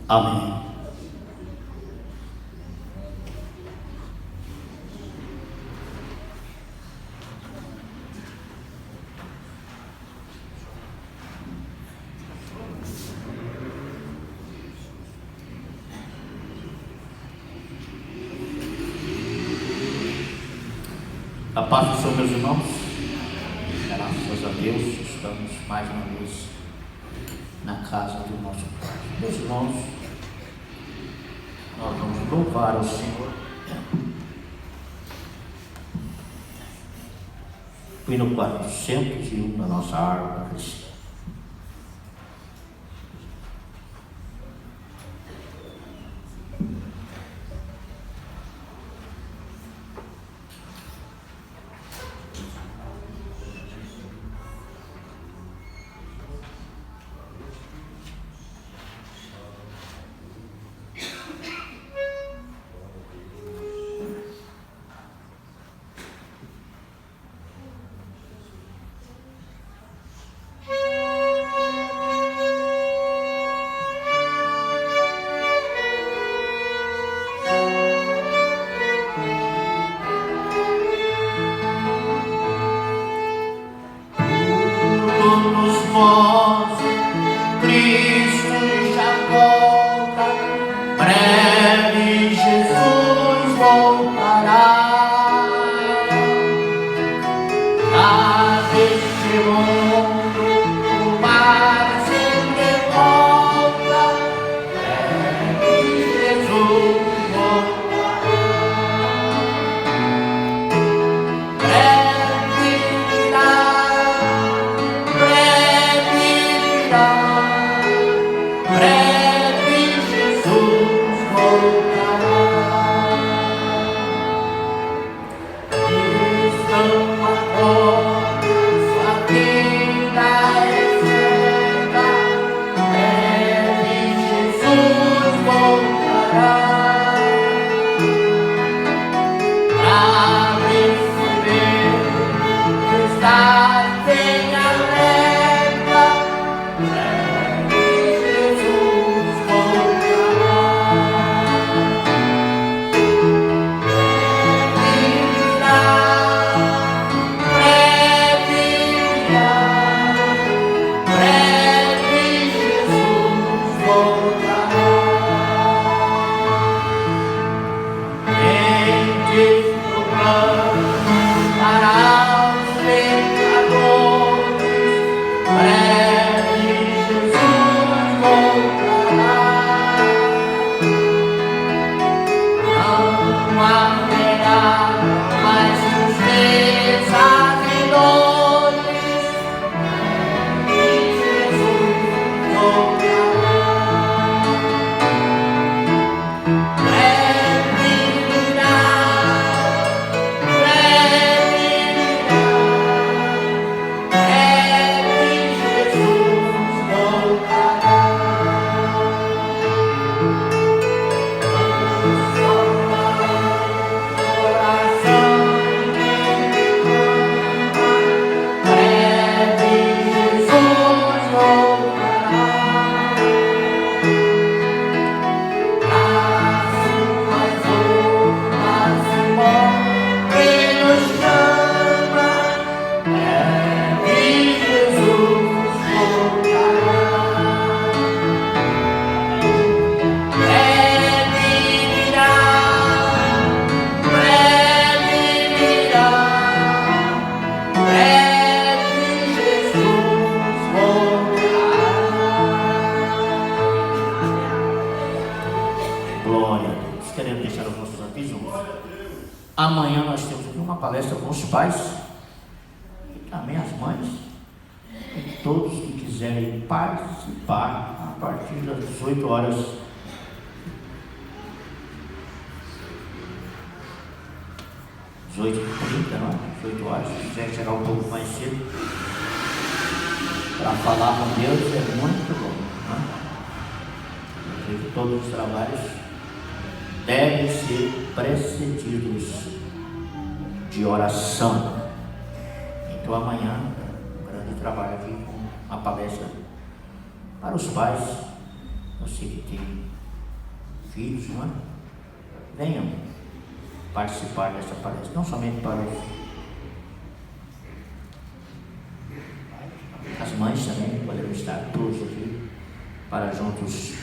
Amém. A paz do Senhor, meus irmãos. Graças a Deus, estamos mais uma vez na casa do nosso Pai. Meus irmãos, nós vamos louvar ao Senhor. O hino 401 da nossa harpa cristã. Amanhã nós temos aqui uma palestra com os pais e também as mães e todos que quiserem participar a partir das 18 horas. Às 18h30, não é? 18 horas, se quiser chegar um pouco mais cedo para falar com Deus é muito bom, né? Eu sei que todos os trabalhos devem ser precedidos de oração. Então amanhã, um grande trabalho aqui com a palestra para os pais. Eu sei que tem filhos, não é? Venham participar dessa palestra, não somente para as mães também poderão estar todos aqui para juntos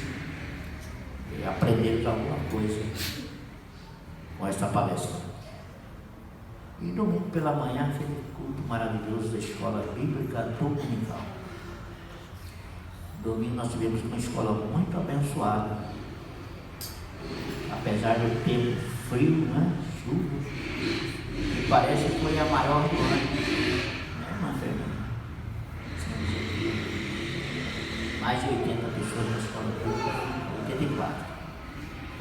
aprendermos alguma coisa com esta palestra. E domingo pela manhã, aquele culto maravilhoso da Escola Bíblica Dominical. Domingo nós tivemos uma escola muito abençoada, apesar do tempo frio, né? Chuva, e parece que foi a maior do ano, né, Fernanda? Mais de 80 pessoas na escola pública, 84.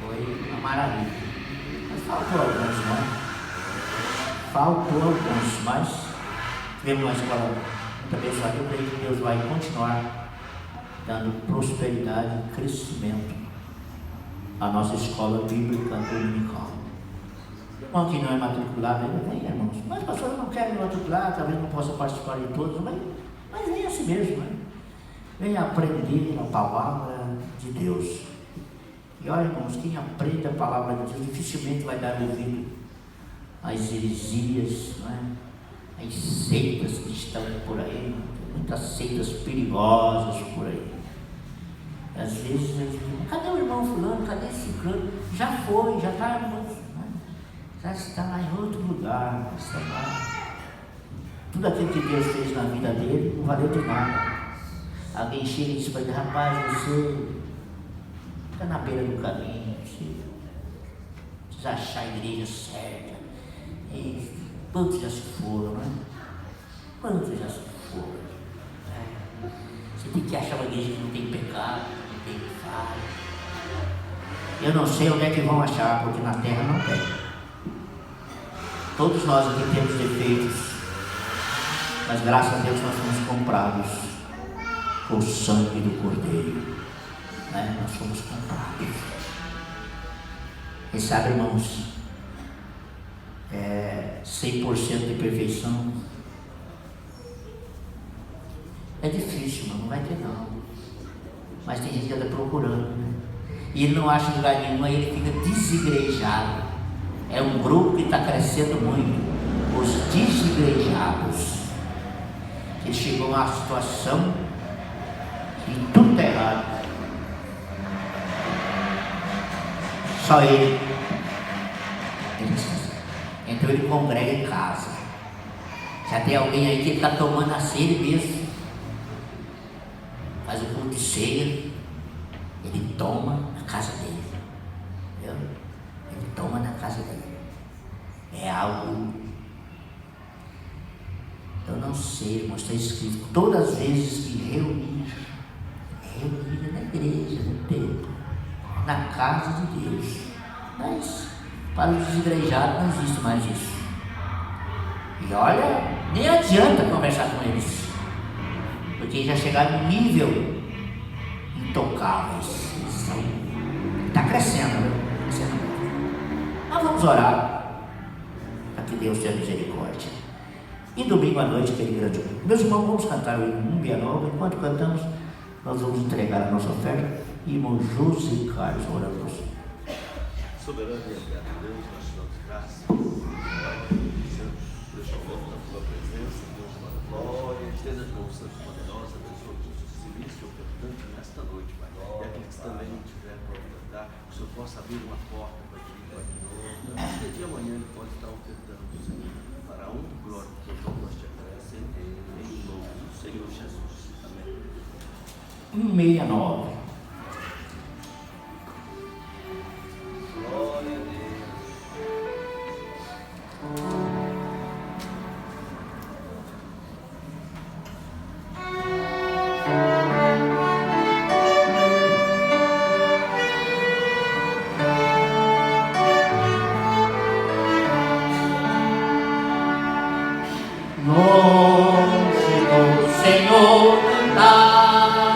Foi uma maravilha. Mas faltou alguns, né? Faltou alguns, mas tivemos uma escola muito abençoada. Eu creio que Deus vai continuar dando prosperidade e crescimento à nossa escola bíblica dominical. Irmão que não é matriculado ainda vem, irmãos. Mas pastor, eu não quero me matricular, talvez não possa participar de todos, mas vem assim mesmo, né? Venha aprender a palavra de Deus. E olha, irmãos, quem aprende a palavra de Deus dificilmente vai dar ouvido às heresias, não é? As seitas que estão por aí, muitas seitas perigosas por aí. Às vezes eles dizem, cadê o irmão fulano, cadê esse fulano? Já foi, já está, né? Já está lá em outro lugar, está lá. Tudo aquilo que Deus fez na vida dele não valeu de nada. Alguém chega e diz para ele, rapaz, você está na beira do caminho, você precisa achar a igreja certa. E quantos já se foram, né? Quantos já se foram? Você tem que achar uma igreja que não tem pecado, que não tem falha. Eu não sei onde é que vão achar, porque na terra não tem. Todos nós aqui temos defeitos, mas graças a Deus nós fomos comprados com o sangue do Cordeiro, né? Nós fomos comprados. E sabe, irmãos, 100% de perfeição é difícil, mas não vai ter não. Mas tem gente que anda procurando, né? E ele não acha lugar nenhum, aí ele fica desigrejado. É um grupo que está crescendo muito, os desigrejados. Ele chegou a uma situação que tudo está errado. Só ele. Então ele congrega em casa. Já tem alguém aí que está tomando a ceia mesmo. Faz o culto de ceia. Ele toma na casa dele. Entendeu? Ele toma na casa dele. É algo. Eu não sei, irmão, está escrito. Todas as vezes que reunir na igreja, no templo, na casa de Deus. Mas para os desigrejados não existe mais isso. E olha, nem adianta conversar com eles, porque já chegaram no nível intocáveis. Está crescendo, viu? Crescendo. Mas vamos orar para que Deus tenha misericórdia. E domingo à noite, aquele grande culto. Meus irmãos, vamos cantar o hino Númbia Nova. Enquanto cantamos, nós vamos entregar a nossa oferta. Irmão José Carlos, orando. Soberano e eterno Deus, nós te damos graças, por este momento da tua presença, Deus da glória, estenda as mãos santas poderosas, abençoa todos os civis que ofertante nesta noite, Pai. E aqueles que também não tiveram para ofertar, que o Senhor possa abrir uma porta para ti, Pai. Neste dia amanhã ele pode estar ofertando, Senhor, para a honra e glória que o Senhor nós te agradecemos, em nome do Senhor Jesus. Amém. 169. Glória a Deus. Longe do Senhor andava,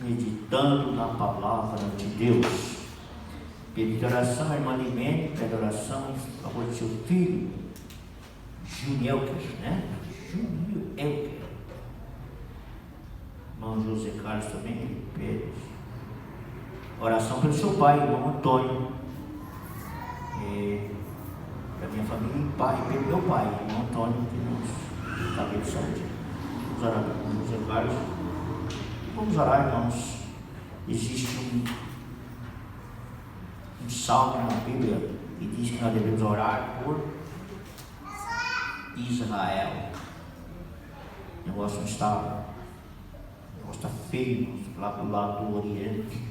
meditando na palavra de Deus. Pedido de oração, a irmã Limene, pede oração em favor do seu filho, Junielker, né? Junielker. Irmão José Carlos também, ele pede oração pelo seu pai, irmão Antônio. Da minha família, pai, pelo meu pai, irmão Antônio, que nos acabei de saúde. Vamos orar com José Carlos. Vamos orar, irmãos. Existe um salmo na Bíblia que diz que nós devemos orar por Israel. O negócio não está, o negócio está feio lá do lado do Oriente.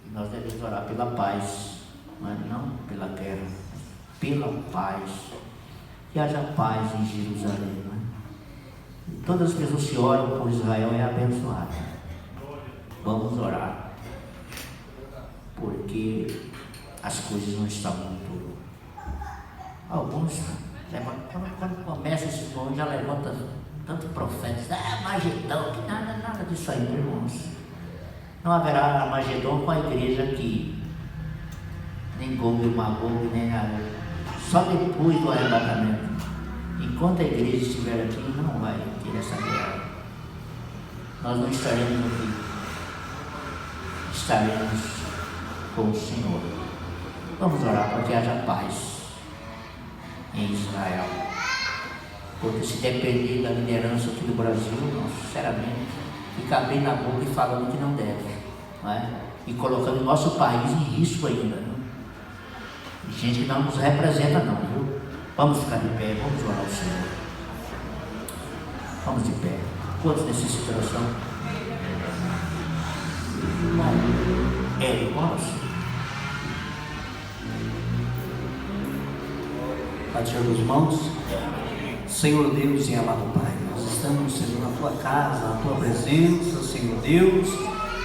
E nós devemos orar pela paz, mas não pela guerra, mas pela paz. Que haja paz em Jerusalém. E todas as pessoas que oram por Israel é abençoada. Vamos orar, porque as coisas não estão muito. Alguns, quando começa esse nome, já levanta tanto profeta, Magedão, que nada disso aí, irmãos. Não haverá Magedão com a igreja aqui, nem Gog e Magog, nem nada. Só depois do arrebatamento. Enquanto a igreja estiver aqui, não vai ter essa guerra. Nós não estaremos aqui. Estaremos com o Senhor. Vamos orar para que haja paz em Israel. Porque se depender da liderança aqui do Brasil, nós, sinceramente, fica abrindo a boca e falando que não deve. Não é? E colocando o nosso país em risco ainda. Não? E gente que não nos representa não, viu? Vamos ficar de pé, vamos orar ao Senhor. Vamos de pé. Quantos necessitam de oração? Irmão, irmãos. Bate as mãos. Senhor Deus e amado Pai, nós estamos, Senhor, na Tua casa, na Tua presença, Senhor Deus,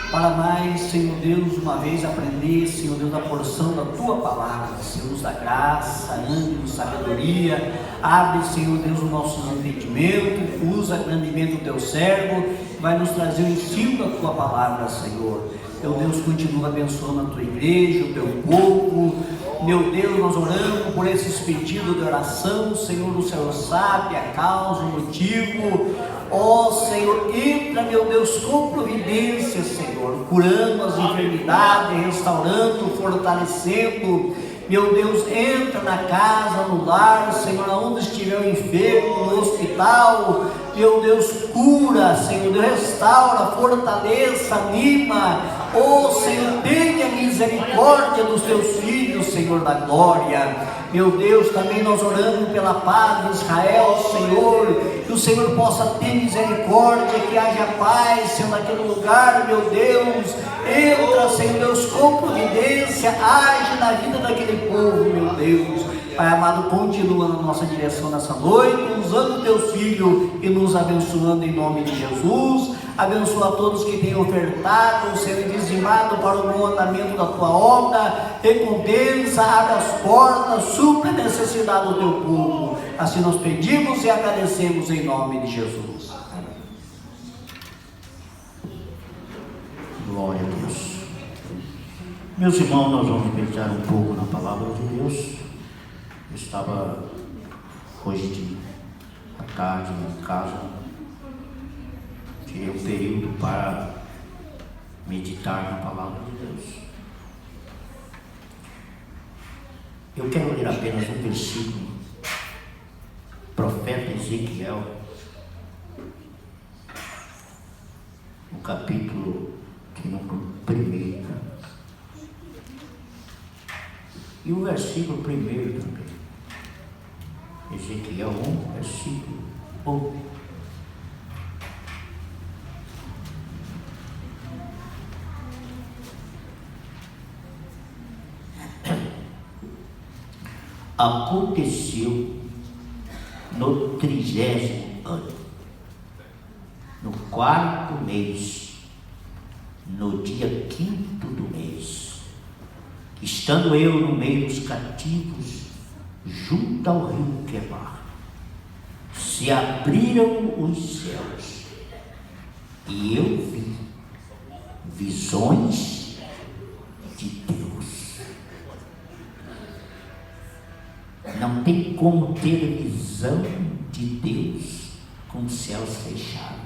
para mais, Senhor Deus, uma vez aprender, Senhor Deus, a porção da Tua palavra. Senhor, nos dá graça, ânimo, sabedoria. Abre, Senhor Deus, os nossos entendimentos, usa grandemente o Teu servo, vai nos trazer o ensino da Tua palavra, Senhor. Meu Deus, continua abençoando a Tua igreja, o Teu povo. Meu Deus, nós oramos por esses pedidos de oração. Senhor, o Senhor sabe a causa, o motivo. Ó Senhor, entra, meu Deus, com providência, Senhor, curando as enfermidades, restaurando, fortalecendo. Meu Deus, entra na casa, no lar, Senhor, aonde estiver o enfermo, no hospital. Meu Deus, cura, Senhor, Deus, restaura, fortaleça, anima. Oh Senhor, tenha misericórdia dos teus filhos, Senhor da glória. Meu Deus, também nós oramos pela paz de Israel, Senhor, que o Senhor possa ter misericórdia, que haja paz, Senhor, naquele lugar, meu Deus. Entra, Senhor Deus, com providência, age na vida daquele povo, meu Deus. Pai amado, continua na nossa direção nessa noite, usando o teu filho e nos abençoando em nome de Jesus. Abençoa a todos que têm ofertado, sendo dizimado para o bom andamento da tua obra. Recompensa, abre as portas, supra a necessidade do teu povo. Assim nós pedimos e agradecemos em nome de Jesus. Amém. Glória a Deus. Meus irmãos, nós vamos meditar um pouco na palavra de Deus. Eu estava hoje à tarde em casa, tirei um período para meditar na palavra de Deus. Eu quero ler apenas um versículo, profeta Ezequiel, no capítulo de número 1, e o versículo 1 também. Ezequiel 1, versículo 1. Aconteceu no 30º ano, no 4º mês, no dia 5º do mês, estando eu no meio dos cativos, junto ao rio Quebar, se abriram os céus, e eu vi visões de Deus. Não tem como ter visão de Deus com os céus fechados.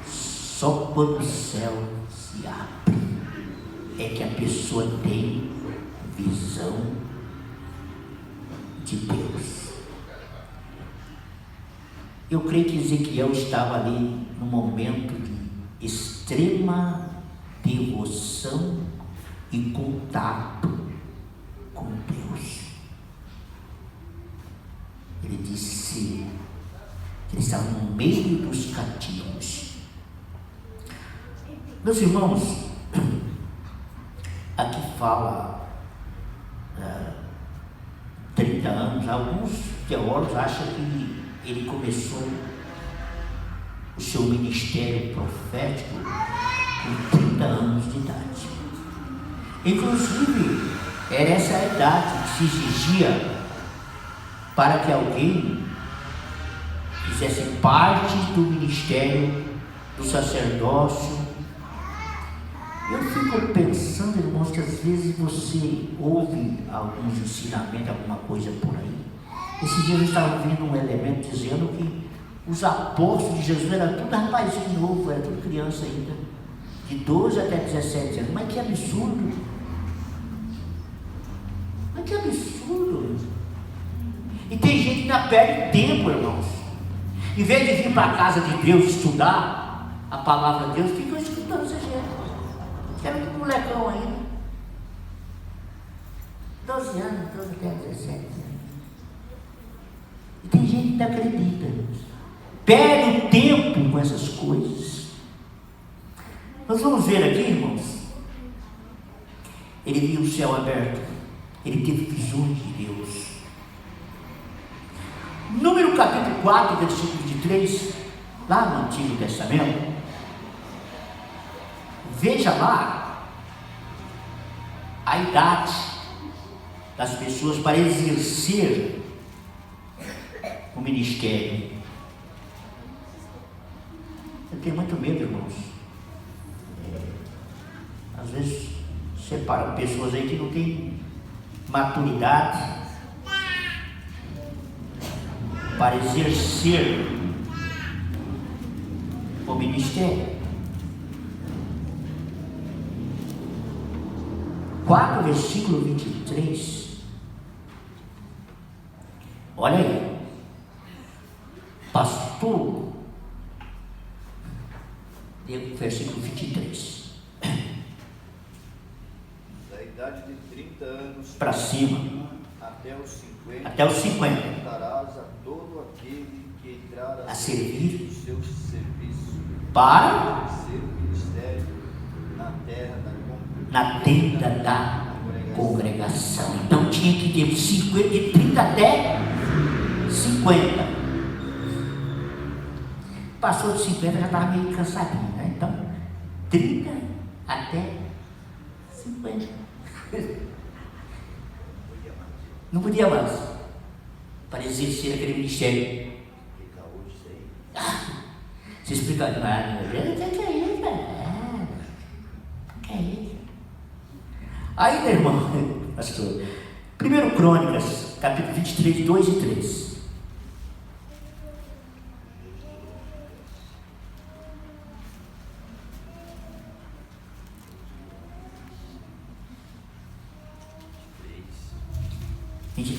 Só quando o céu se abre é que a pessoa tem visão de Deus. Eu creio que Ezequiel estava ali num momento de extrema devoção e contato com Deus. Ele disse que ele estava no meio dos cativos. Meus irmãos, aqui fala 30 anos, alguns teólogos acham que ele começou o seu ministério profético com 30 anos de idade. Inclusive, era essa a idade que se exigia para que alguém fizesse parte do ministério do sacerdócio. Eu fico pensando, irmãos, que às vezes você ouve alguns ensinamentos, alguma coisa por aí. Esses dias eu estava vendo um elemento dizendo que os apóstolos de Jesus eram tudo rapazinho novo, era tudo criança ainda, de 12 até 17 anos. Mas que absurdo! Mas que absurdo! E tem gente que ainda perde tempo, irmãos. Em vez de vir para a casa de Deus estudar a palavra de Deus, ficam escutando essa gente. Era um molecão ainda, 12 anos, 12 até 17 anos. E tem gente que não acredita, perde o tempo com essas coisas. Nós vamos ver aqui, irmãos, ele viu o céu aberto, ele teve visões de Deus. Número capítulo 4, versículo 23, lá no Antigo Testamento, veja lá a idade das pessoas para exercer o ministério. Eu tenho muito medo, irmãos. Às vezes separam pessoas aí que não têm maturidade para exercer o ministério. 4, versículo 23. Olha aí. Pastor, versículo 23. Da idade de 30 anos para cima, até os 50, até os 50, darás a todo aquele que entrar a servir o seu serviço para exercer o ministério na terra na tenda da congregação. Então tinha que ter 50, de 30 até 50. Passou de 50, já estava meio cansadinho, né? Então 30 até 50. Não podia mais para exercer aquele ministério. Fica hoje isso aí. Se explicar nada, que é isso, velho? Que é isso? Aí, meu irmão, pastor, 1 Crônicas, capítulo 23, 2 e 3.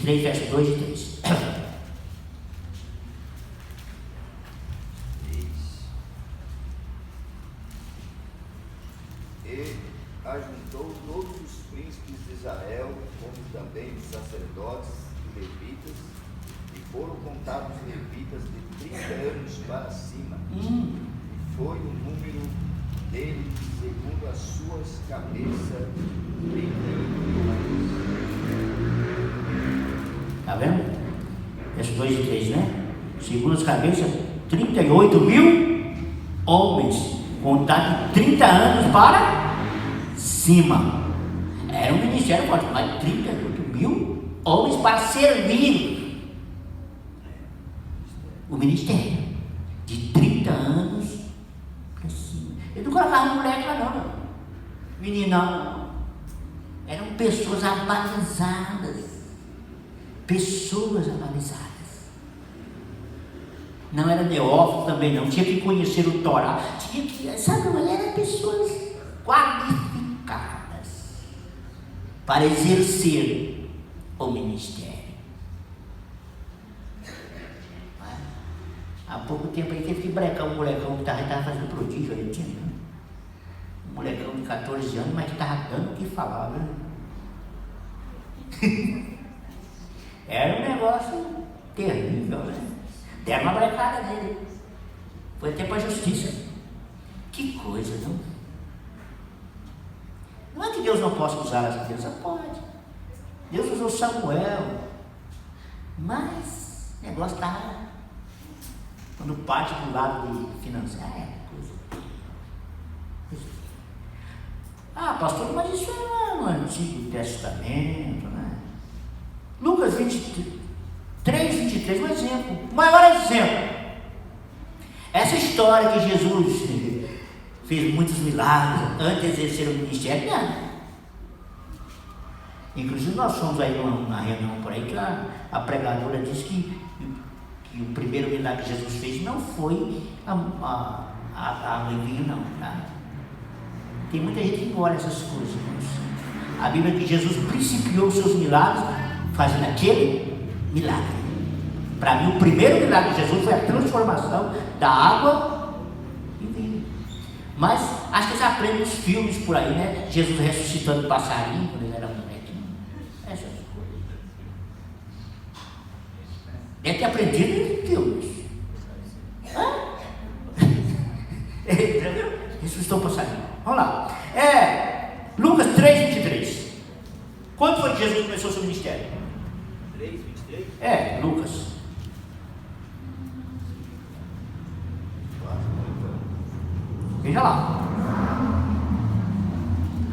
Verso 2 e 3. E ajuntou todos os príncipes de Israel, como também os sacerdotes e levitas, e foram contados levitas de 30 anos para cima. E foi o número deles, segundo as suas cabeças, 38 anos. Está vendo? Verso 2 e 3, né? Segundo as cabeças, 38 mil homens, contados de 30 anos para cima. Era um ministério forte, mas 38 mil homens para servir o ministério. De 30 anos para cima. Não colocava moleque lá não. Meninão. Eram pessoas abalizadas. Pessoas abalizadas. Não era neófito também não. Tinha que conhecer o Torá. Tinha que, sabe, eram pessoas qualificadas para exercer o ministério. Há pouco tempo ele teve que brecar um molecão que estava fazendo prodígio, ele tinha, né? Um molecão de 14 anos, mas que estava dando o que falar, né? Era um negócio terrível, né? Deram uma brecada nele. Foi até para a justiça. Que coisa, não? Não é que Deus não possa usar as crianças, pode. Deus usou Samuel. Mas o negócio está... Quando parte do lado de financeiro, coisa. Ah, pastor, mas isso é no Antigo Testamento, né? Lucas 23, 23, um exemplo. O maior exemplo. Essa história que Jesus fez muitos milagres antes de exercer o ministério, não. Inclusive nós fomos aí numa reunião por aí que a pregadora disse que o primeiro milagre que Jesus fez não foi a vinho, não, tá? Tem muita gente que não olha essas coisas, mas a Bíblia diz que Jesus principiou os seus milagres fazendo aquele milagre. Para mim, o primeiro milagre de Jesus foi a transformação da água em vinho. Mas acho que eles aprendem nos filmes por aí, né? Jesus ressuscitando passarinho quando ele era moleque. Essas coisas. Deve ter aprendido em filmes. Entendeu? Ressuscitou o passarinho. Vamos lá. Lucas 3:23. Quando foi que Jesus começou o seu ministério? 3:23? Lucas. Veja lá.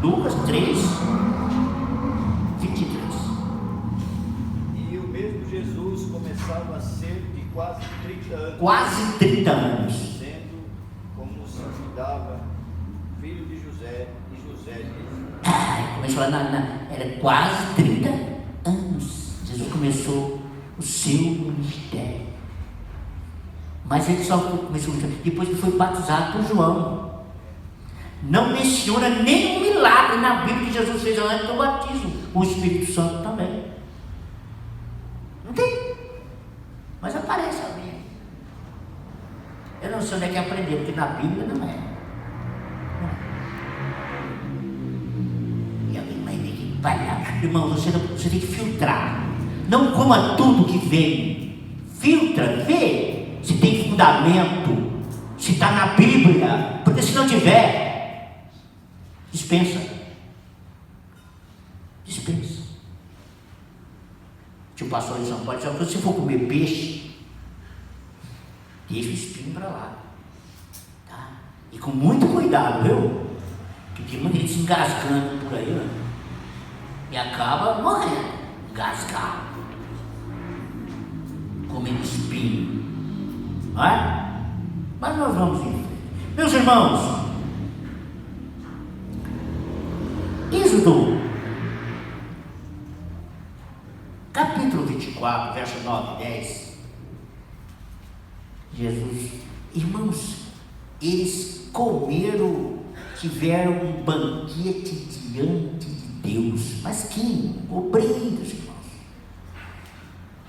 Lucas 3:23. E o mesmo Jesus começava a ser de quase 30 anos. Quase 30 anos. Sendo como se cuidava, filho de José, e José dele. Começou lá era quase 30 anos. Jesus começou o seu ministério. Mas ele só começou depois que foi batizado por João. Não menciona nenhum milagre na Bíblia que Jesus fez antes do batismo. O Espírito Santo também. Não tem. Mas aparece alguém. Eu não sei onde é que aprendeu, porque na Bíblia não é. E alguém vai ver que vai lá. Irmão, você tem que filtrar. Não coma tudo que vem. Filtra, vê se tem fundamento, se está na Bíblia. Porque se não tiver, dispensa. Dispensa. Tipo, pastor de São Paulo, se você for comer peixe, deixa o espinho para lá, tá? E com muito cuidado, viu? Porque tem muita gente se engasgando por aí, né? E acaba morrendo, engasgado, comendo espinho, não é? Mas nós vamos em frente. Meus irmãos, Êxodo capítulo 24, verso 9 e 10. Jesus, irmãos, eles comeram, tiveram um banquete diante de Deus. Mas quem? Obreiros, irmãos.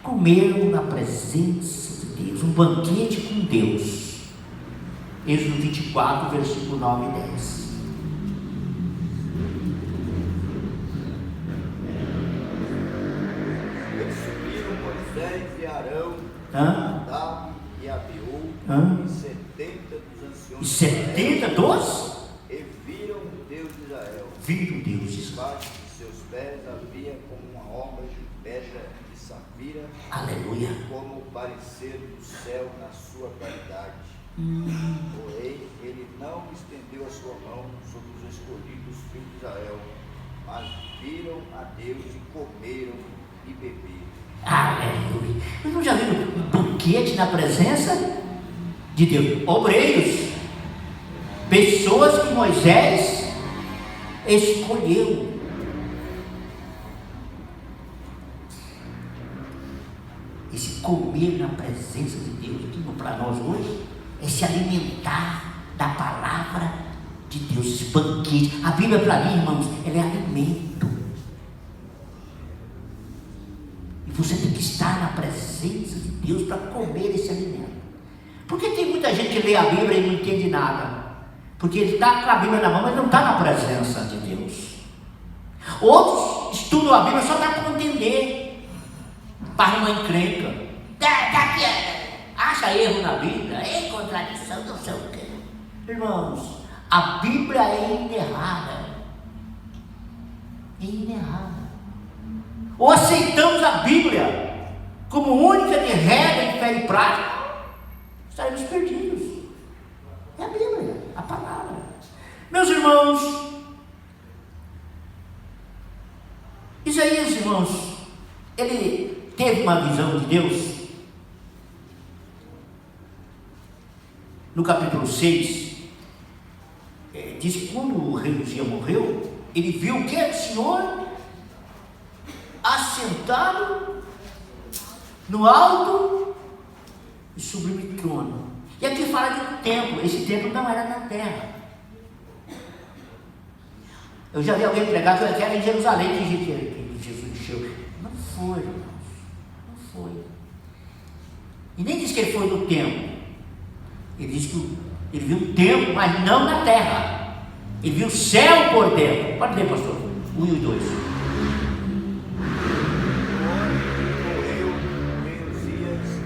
Comeram na presença de Deus, um banquete com Deus. Êxodo 24, versículo 9 e 10. Moisés e Arão, Hã? Nadab e Abiú, Hã? e 70 dos anciões E 70 dos? e viram o Deus de Israel. Viram Deus de Israel. Debaixo de seus pés havia como uma obra de pedra de safira, Aleluia. como o parecer do céu na sua claridade. Porém, ele não estendeu a sua mão sobre os escolhidos filhos de Israel, mas viram a Deus e comeram e beberam. Aleluia. Mas não já viram um banquete na presença de Deus? Obreiros. pessoas que Moisés escolheu. Esse comer na presença de Deus, aqui para nós hoje, é se alimentar da palavra de Deus, esse banquete. A Bíblia para mim, irmãos, ela é alimento. E você tem que estar na presença de Deus para comer esse alimento. Porque tem muita gente que lê a Bíblia e não entende nada. Porque ele está com a Bíblia na mão, mas não está na presença de Deus. Outros estudam a Bíblia só para entender, para uma encrenca. Acha erro na Bíblia, é contradição, não sei o quê. Irmãos, a Bíblia é inerrada. É inerrada. Ou aceitamos a Bíblia como única de regra, de fé e prática, estaremos perdidos. É a Bíblia, a palavra. Meus irmãos, Isaías, irmãos, ele teve uma visão de Deus. No capítulo 6, diz que quando o rei Uzias morreu, ele viu o que? O Senhor assentado no alto e sublime trono. E aqui fala de um templo. Esse templo não era na terra. Eu já vi alguém pregar que era em Jerusalém que Jesus encheu. Não foi, irmãos. Não foi. E nem diz que ele foi no templo. Ele diz que ele viu um templo, mas não na terra. Ele viu o céu por dentro. Pode ler, pastor. 1 e 2.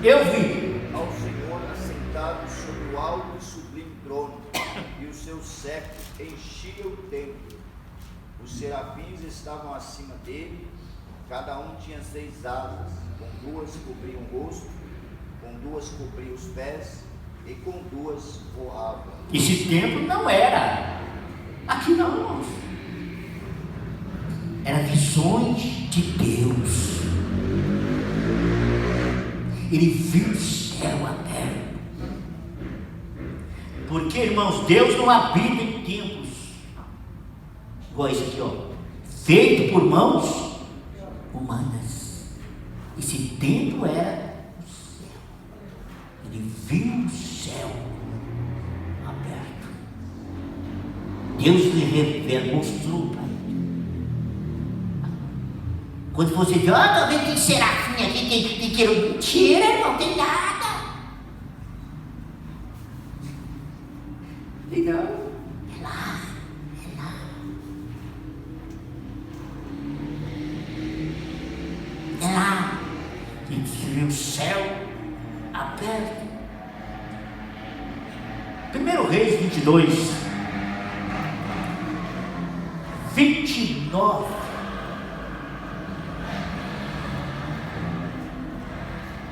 Eu vi ao Senhor assentado sobre o alto e sublime trono, e o seu século enchia o templo. Os serafins estavam acima dele, cada um tinha 6 asas, com 2 cobriam o rosto, com 2 cobriam os pés, e com 2 voavam. Esse templo não era aqui não, irmãos. Era visões de Deus. Ele viu o céu aberto. Porque, irmãos, Deus não habita em templos igual esse aqui, ó, feito por mãos humanas. Esse templo era o céu. Ele viu o céu aberto. Deus lhe revela, mostrou para ele. Quando você diz, tá vendo, tem serafim aqui, tem querubim. Mentira, não tem nada. Tem não. É lá, é lá. É lá. E viu o céu aberto. 1 Reis 22, 29.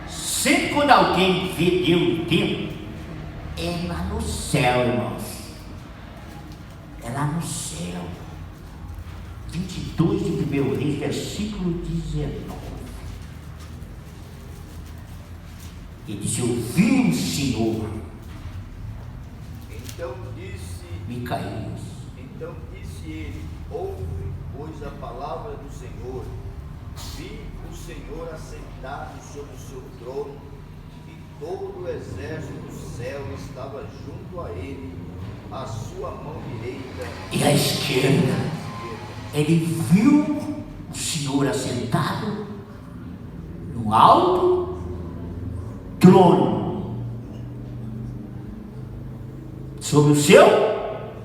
Sempre quando alguém vê Deus no templo, é lá no céu, irmãos. É lá no céu. 22 de 1 Reis, versículo 19. Ele disse, eu vi o Senhor. Então disse Micaías. Então disse ele, ouve, pois a palavra do Senhor. Vi o Senhor assentado sobre o seu trono, e todo o exército do céu estava junto a ele, a sua mão direita E à esquerda. Ele viu o Senhor assentado no alto trono, sobre o seu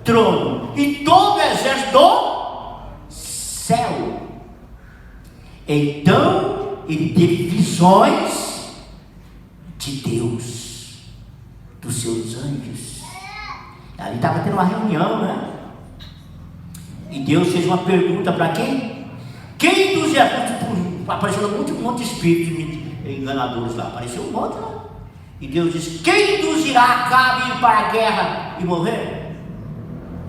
trono, e todo o exército do céu. Então ele teve visões de Deus, dos seus anjos. Ali estava tendo uma reunião, né? E Deus fez uma pergunta para quem? Quem dos apareceu um monte de espíritos enganadores lá, apareceu um monte lá. E Deus disse, quem dos irá cá ir para a guerra e morrer?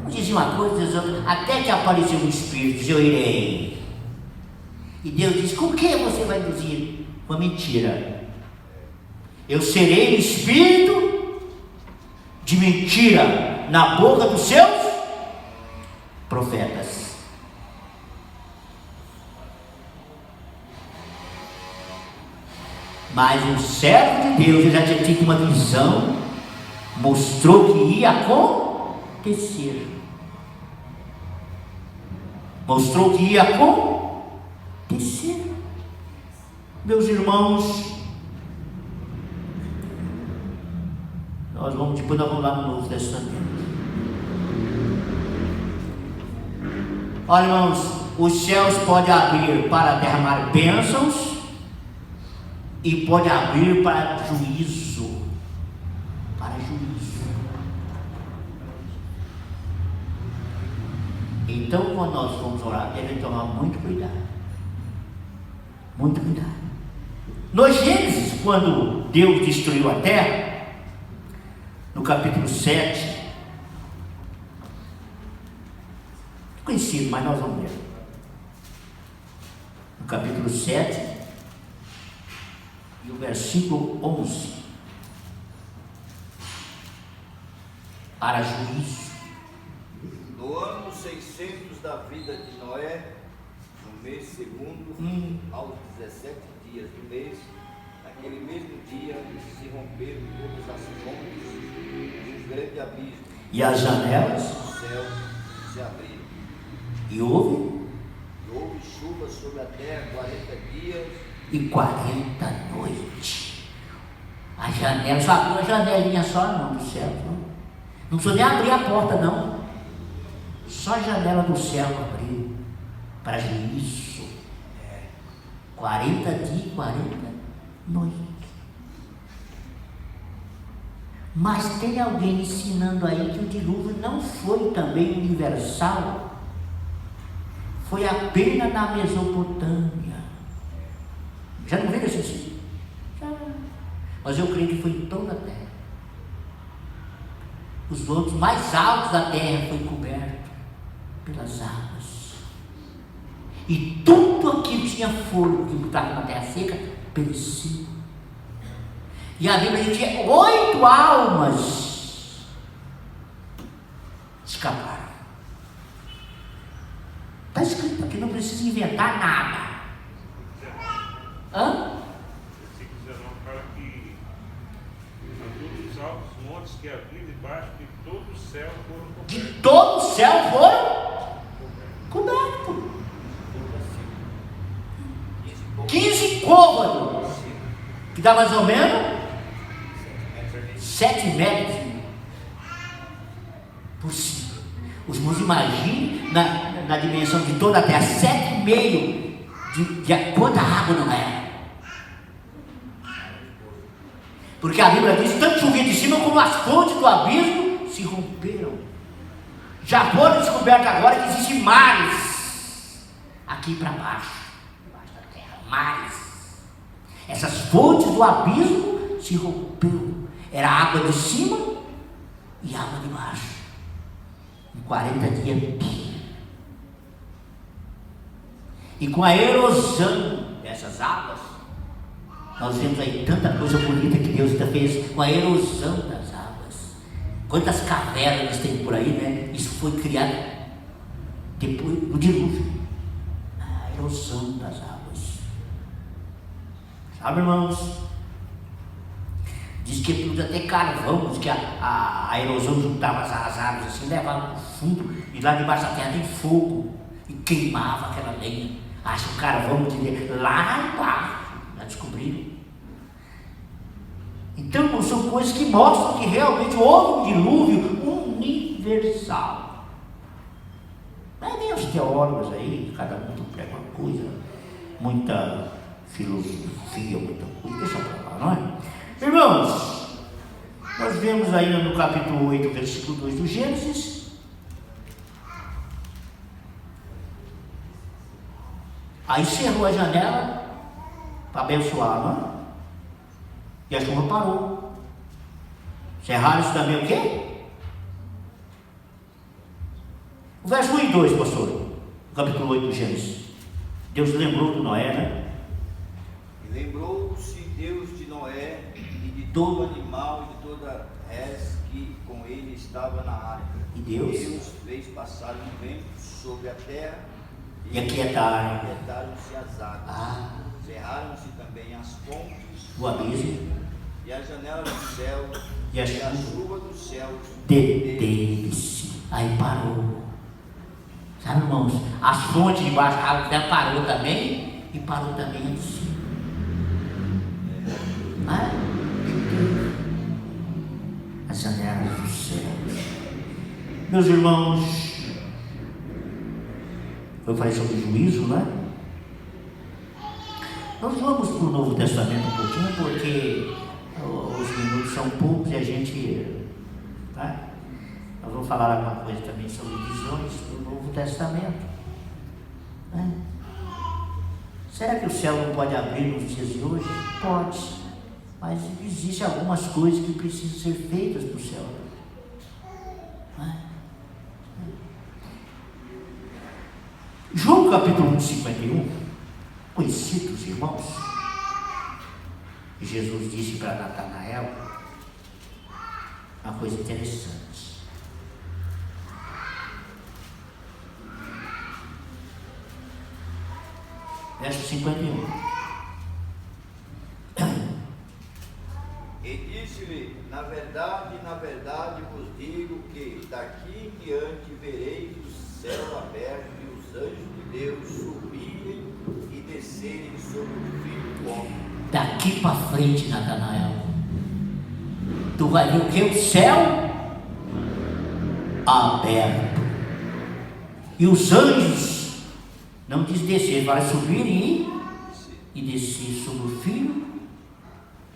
Um dizia uma coisa, dizia outra, até que apareceu um espírito, disse, eu irei. E Deus disse, com que você vai induzir? Uma mentira. Eu serei o espírito de mentira na boca dos seus profetas. Mas o servo de Deus, ele já tinha tido uma visão, mostrou que ia acontecer. Mostrou que ia acontecer. Meus irmãos, depois nós vamos lá no Novo Testamento. Olha, irmãos, os céus podem abrir para derramar bênçãos e pode abrir para juízo. Para juízo. Então, quando nós vamos orar, devemos tomar muito cuidado. Muito cuidado. No Gênesis, quando Deus destruiu a terra, no capítulo 7, conhecido, mas nós vamos ler. No capítulo 7, e o versículo 11, para juízo. No ano 600 da vida de Noé, no mês segundo, aos 17 dias do mês, naquele mesmo dia se romperam todas as fontes de um grande abismo, E as janelas, do céu se abriram. e houve chuva sobre a terra 40 dias e 40 noites. A janela, só abriu a janelinha só não do céu. Não precisou nem abrir a porta não. Só a janela do céu abriu para juízo. 40 dias e 40 noites. Mas tem alguém ensinando aí que o dilúvio não foi também universal. Foi apenas na Mesopotâmia. Já não viram esse ensino? Já. Mas eu creio que foi em toda a terra. Os outros mais altos da terra foi coberto pelas águas. E tudo aquilo que tinha fogo, que estava na terra seca, pereceu. E a Bíblia diz que 8 almas escaparam. Está escrito aqui, não precisa inventar nada. Versículo 19 fala que a todos os altos montes que havia debaixo de todo o céu foram cobertos. De todo o céu foram cobertos. 15 côvados, que dá mais ou menos 7 metros por cima. Os irmãos imaginem na dimensão de toda a terra, 7,5 de quanta água não é. Porque a Bíblia diz, tanto chovia de cima como as fontes do abismo se romperam. Já foram descobertos agora que existem mares aqui para baixo da terra, mares. Essas fontes do abismo se romperam. Era água de cima e água de baixo. Em 40 dias. E com a erosão dessas águas, nós vemos aí tanta coisa bonita que Deus ainda fez com a erosão das águas. Quantas cavernas tem por aí, né? Isso foi criado depois do dilúvio. A erosão das águas. Sabe, irmãos? Diz que tudo até carvão, diz que a erosão juntava as árvores assim, levava para o fundo, e lá debaixo da terra tem fogo, e queimava aquela lenha. Acha o carvão de lá embaixo, já descobriram. Então, são coisas que mostram que realmente houve um dilúvio universal. Mas tem os teólogos aí, cada um prega uma coisa, muita filosofia, muita coisa, deixa pra lá, não é? Irmãos, nós vemos ainda no capítulo 8, versículo 2 do Gênesis. Aí cerrou a janela para abençoar, não é? E a chuva parou. Cerraram isso também o quê? O verso 1 e 2, pastor, no capítulo 8 do Gênesis. Deus lembrou de Noé, né? E lembrou-se Deus de Noé e de todo animal e de toda res que com ele estava na arca. E Deus fez passar um vento sobre a terra e aquietaram aquietaram-se as águas. Cerraram-se também as fontes o abismo e a janela do céu e a chuva do céu deteve-se. Aí parou. Sabe, irmãos? As fontes de baixo da água parou também e parou também a descer. As janelas do céu. Meus irmãos, eu falei sobre o juízo, né? Nós vamos para o Novo Testamento um pouquinho, porque os minutos são poucos e a gente... Tá? Nós vamos falar alguma coisa também sobre visões do Novo Testamento. Né? Será que o céu não pode abrir nos dias de hoje? Pode. Mas existem algumas coisas que precisam ser feitas para o céu. Né? João capítulo 51, conhecidos irmãos, Jesus disse para Natanael uma coisa interessante. Verso 51. E disse-lhe: na verdade vos digo que daqui em diante vereis o céu aberto e os anjos de Deus subirem e descerem sobre o Filho do Homem. Daqui para frente, Natanael, tu vai ver o que? O céu aberto e os anjos, não diz descer, vai subirem e descer sobre o Filho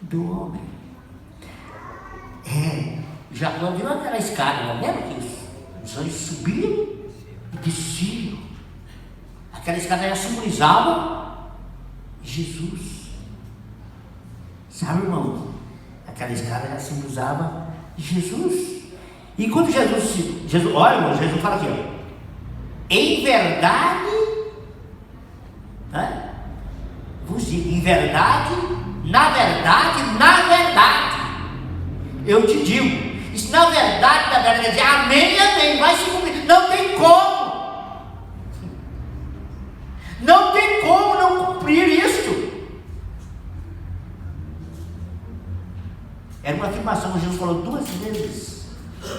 do Homem. Jacó viu aquela escada, não lembra que os anjos subiam e desciam. Aquela escada já simbolizava Jesus. Sabe, irmão? Aquela escada já simbolizava Jesus. E quando Jesus olha, irmão, Jesus fala aqui, ó, em verdade, né? Vos digo, em verdade, na verdade, eu te digo. Isso na verdade, quer dizer, amém, amém, vai se cumprir. Não tem como. Não tem como não cumprir isso. Era uma afirmação que Jesus falou 2 vezes.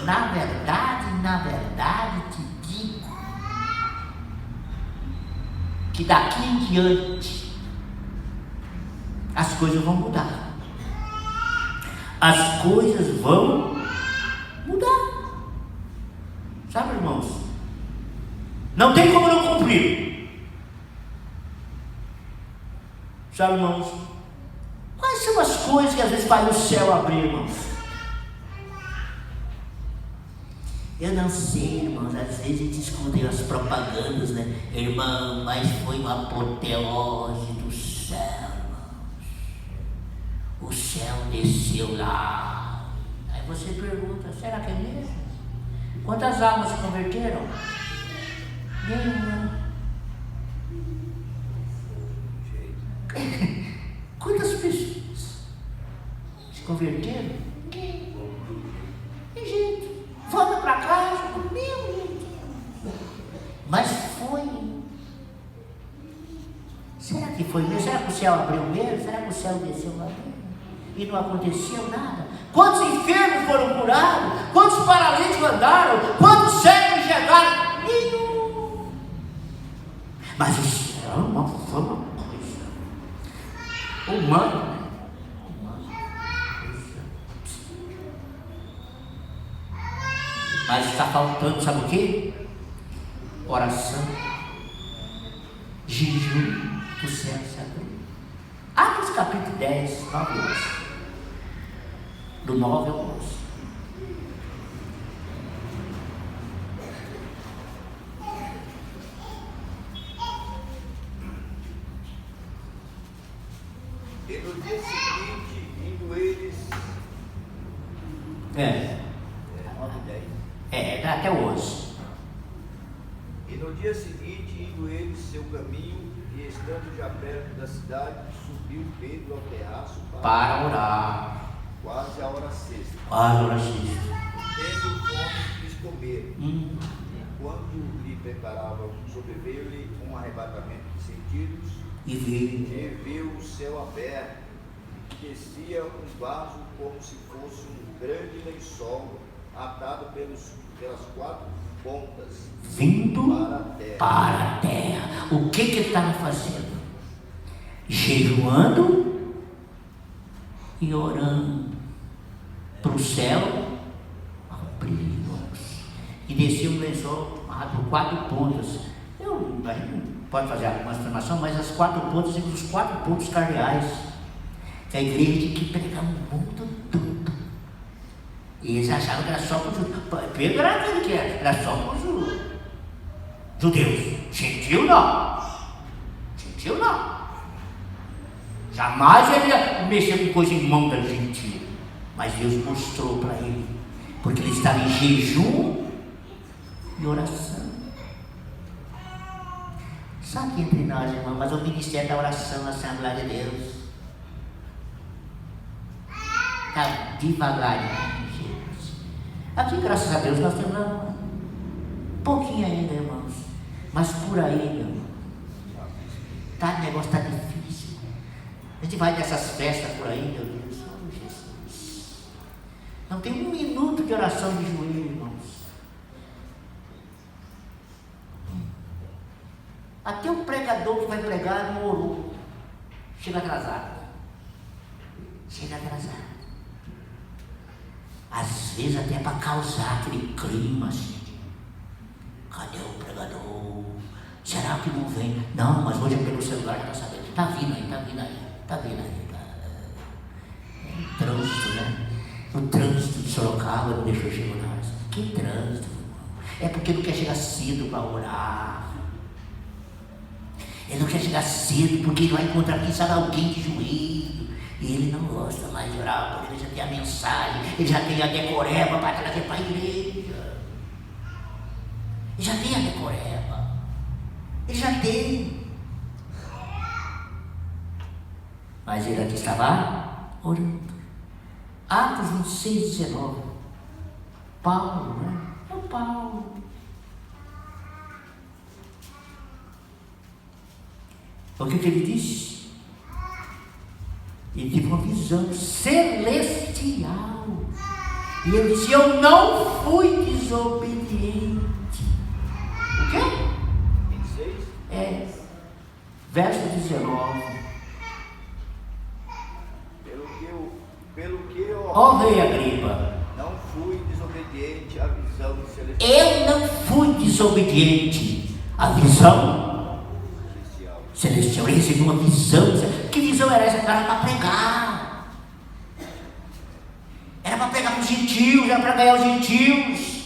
Na verdade te digo que daqui em diante as coisas vão mudar. As coisas vão mudar. Sabe, irmãos? Não tem como não cumprir. Sabe, irmãos? Quais são as coisas que às vezes faz o céu abrir, irmãos? Eu não sei, irmãos. Às vezes a gente escuta as propagandas, né? Irmão, mas foi uma apoteose do céu. O céu desceu lá. Aí você pergunta, será que é mesmo? Quantas almas se converteram? Nenhuma. Quantas pessoas se converteram? Ninguém. Tem jeito. Volta para casa, meu jeito. Mas foi. Será que foi mesmo? Será que o céu abriu mesmo? Será que o céu desceu lá mesmo? E não aconteceu nada? Quantos enfermos foram curados? Quantos paralíticos andaram? Quantos cegos enxergaram? Nenhum. Mas o céu não foi uma coisa humana. Mas está faltando, sabe o quê? Oração, jejum, o céu se abriu. Atos capítulo 10, 9 e 11. Do 9 ao 11. E no dia seguinte, indo eles. 9 e 10. Dá até 11. E no dia seguinte, indo eles seu caminho, e estando já perto da cidade, subiu Pedro ao terraço para orar. Quase a hora sexta. Quase a hora sexta. tendo fome, quis comer. Enquanto lhe preparava, sobreveio-lhe um arrebatamento de sentidos, E viu. e viu o céu aberto, e descia um vaso como se fosse um grande lençol, atado pelas quatro pontas, Vindo para a terra. para a terra. O que ele estava fazendo? Jejuando e orando para o céu abrir. E descia um lençol amarrado por quatro pontas. A gente não pode fazer alguma afirmação, mas as quatro pontas são os quatro pontos cardeais que a igreja tinha que pregar o mundo todo. E eles achavam que era só para os judeus. Pedro era aquele que era só para os judeus. Gentil não. Gentil não. Jamais ele ia mexer com coisa imunda gentil. Mas Deus mostrou para ele. Porque ele estava em jejum e oração. Só que entre nós, irmão, mas o ministério da oração na Assembleia de Deus está devagarinho, gente. Aqui, graças a Deus, nós temos um pouquinho ainda, irmãos. Mas por aí, meu irmão, o negócio está difícil. A gente vai nessas festas por aí, meu Deus, oh Jesus. Não tem um minuto de oração de joelho, irmãos. Até o pregador que vai pregar não orou. Chega atrasado. Chega atrasado. Às vezes até para causar aquele clima assim. Cadê o pregador? Será que não vem? Não, mas hoje eu pego o celular e está sabendo. Está vindo aí, está vindo aí, está vindo aí. É um trânsito, né? O trânsito de Sorocaba não deixou chegar. Que trânsito, irmão. É porque não quer chegar cedo para orar. Ele não quer chegar cedo porque ele vai encontrar, quem sabe, alguém de joelho. E ele não gosta mais de orar, porque ele já tem a mensagem, ele já tem a decoreba para trazer para a igreja. Ele já tem a decoreba. Ele já tem. Mas ele aqui estava orando. Atos 26, 19. Paulo, né? É o Paulo. O que ele disse? Ele teve uma visão celestial. E ele disse: eu não fui desobediente. O quê? 26? É. Verso 19. Pelo que eu Ó rei Agripa, não fui desobediente à visão celestial. eu não fui desobediente à visão celestial. Ele recebeu uma visão. Que visão era essa? Era para pregar. Era para pregar para os gentios, era para ganhar os gentios.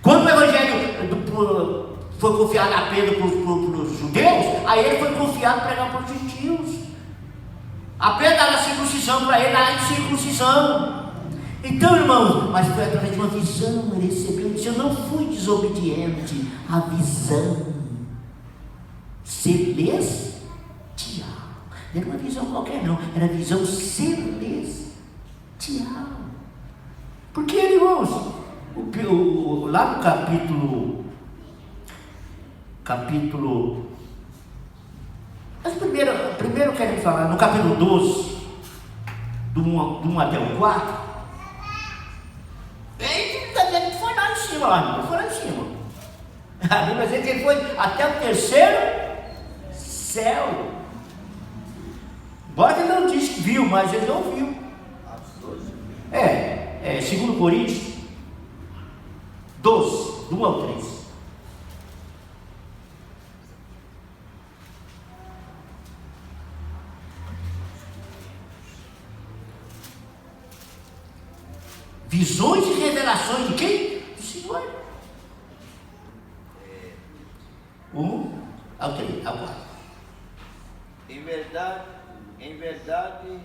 Quando o evangelho foi confiado a Pedro para os judeus, aí ele foi confiado a pregar para os gentios. A Pedro era a circuncisão para ele, era a circuncisão. Então, irmãos, mas foi através de uma visão, ele recebeu. Ele disse: eu não fui desobediente à visão celestial. Não era uma visão qualquer, não, era a visão celestial. Porque, irmãos, lá no capítulo. Mas primeiro eu quero falar no capítulo 12, do 1 até o 4. Ele foi lá em cima, foi lá em cima. A Bíblia diz que ele foi até o terceiro céu. Embora ele não disse que viu, mas ele não viu. É 2 Coríntios 12, do 1 ao 3. Visões e revelações de quem? Do Senhor. 1 ao 3, ao 4. Em verdade,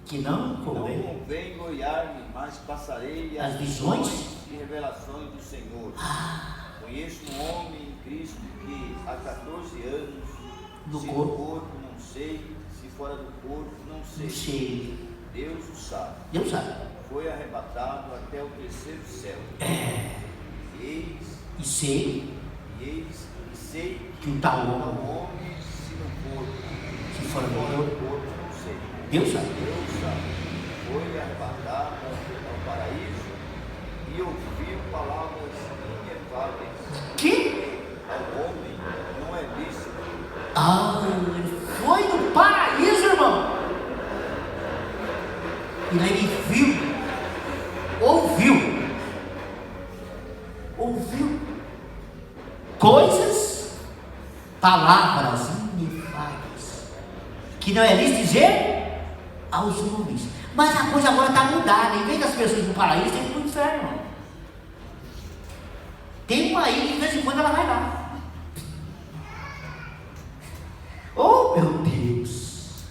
Que não convém gloriar-me, mas passarei as visões e revelações do Senhor. Conheço um homem em Cristo que há 14 anos, No se corpo. não sei, se fora do corpo, não sei. Não sei. Deus o sabe. Deus sabe. foi arrebatado até o terceiro céu. E sei que o tal o homem, homem, se não for, se for fora do morto, corpo, não sei. Deus sabe. Deus sabe. Foi arrebatado ao paraíso e ouviu palavras inefáveis. Que? Ao homem não é lícito. Ele foi no paraíso, irmão. E ele viu, ouviu coisas, palavras inefáveis, que não é lícito dizer aos homens. Mas a coisa agora está mudada. Em vez das pessoas no paraíso, tem que ir para o inferno, irmão. Tem uma aí que de vez em quando ela vai lá. Oh, meu Deus!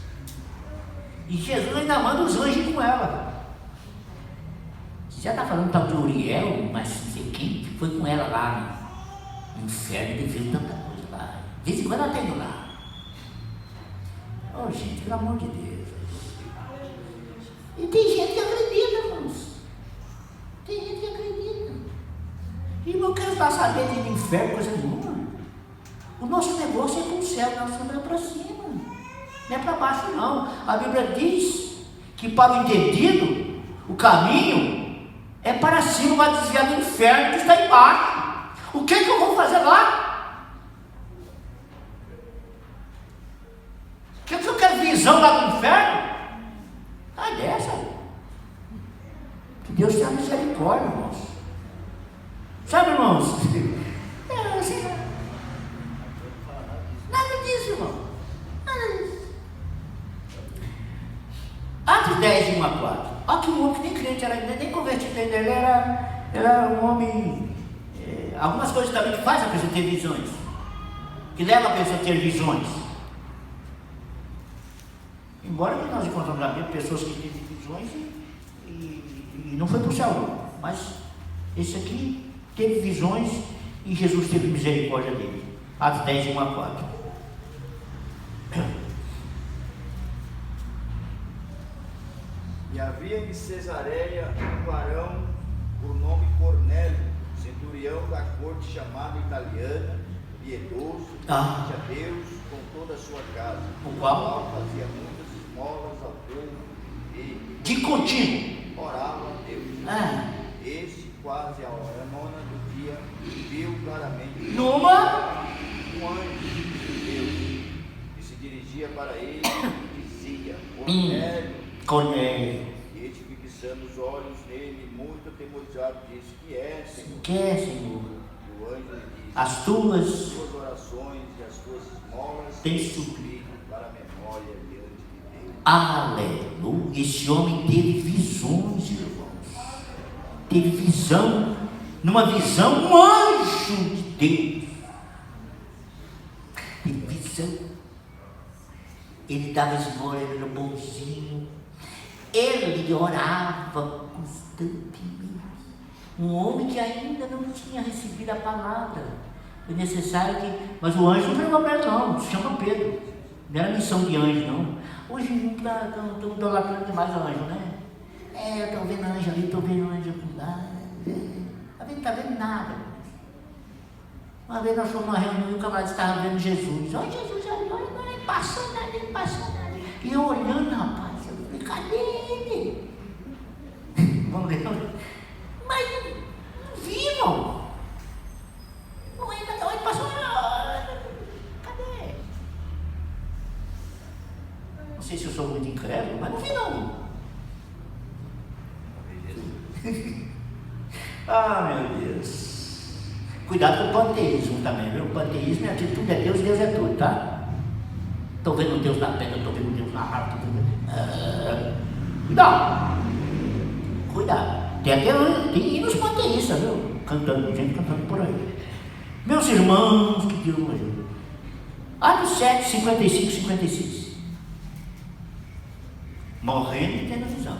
E Jesus ainda manda os anjos com ela. Você já está falando tal de Uriel, mas não sei quem foi com ela lá no inferno e fez tanta coisa lá. De vez em quando ela está indo lá. Oh, gente, pelo amor de Deus. E tem gente que acredita, irmãos. Tem gente que acredita. Irmão, eu quero estar sabendo de inferno, coisa nenhuma. O nosso negócio é com o céu, nós estamos para cima. Não é para baixo, não. A Bíblia diz que para o entendido, o caminho é para cima, vai desviar do inferno que está embaixo. O que eu vou fazer lá? O que eu quero visão lá do inferno? Ah, dessa. Que Deus tenha misericórdia, irmãos. Sabe, irmãos? Assim, nada disso, irmão. Nada disso. Atos 10, 1 a 4. Olha que um homem que nem crente era, nem convertido ainda. Ele era um homem. Algumas coisas também que faz a pessoa ter visões. Que leva a pessoa a ter visões. Embora que nós encontramos na Bíblia pessoas que têm visões e não foi para o céu, não. Mas esse aqui teve visões e Jesus teve misericórdia dele. Atos 10, 1 a 4. E havia em Cesareia um varão por nome Cornélio, centurião da corte chamada italiana, piedoso, temente a Deus com toda a sua casa, o qual fazia muitas esmolas ao povo e de contínuo orava a Deus. Este, quase a hora nona do dia, viu claramente um anjo de Deus que se dirigia para ele e dizia: Cornélio. E este, fixando os olhos nele, muito atemorizado, disse: Que é, Senhor? Que é, Senhor? E o anjo lhe disse: As tuas orações e as tuas esmolas têm suprido para a memória diante de Deus. Aleluia. Esse homem teve visões, irmãos. Teve visão. Numa visão, um anjo de Deus. Teve visão. Ele dava esmola, ele era bonzinho. Ele orava constantemente. Um homem que ainda não tinha recebido a palavra. Foi necessário que. Mas o anjo não pregou para ele, não. Se chama Pedro. Não era missão de anjo, não. Hoje não estou idolatrando demais o anjo, né? Eu estou vendo anjo ali, estou vendo anjo lá. Não está vendo nada. Uma vez nós fomos numa reunião e o camarada estava vendo Jesus. Olha Jesus, olha, ele passou nada. E eu olhando, rapaz, eu falei: cadê ele? Vamos ver. Mas não vi, irmão. Não é nada, ele passou. Cadê? Não sei se eu sou muito incrédulo, mas não vi, não. Ah, meu Deus. Cuidado com o panteísmo também, viu? O panteísmo é que tudo é Deus, Deus é tudo, tá? Estou vendo Deus na pedra, estou vendo Deus na árvore, Cuidado. Tem hinos panteístas, viu? Gente cantando por aí. Meus irmãos, que Deus nos ajude. Atos 7, 55, 56. Morrendo e tendo visão.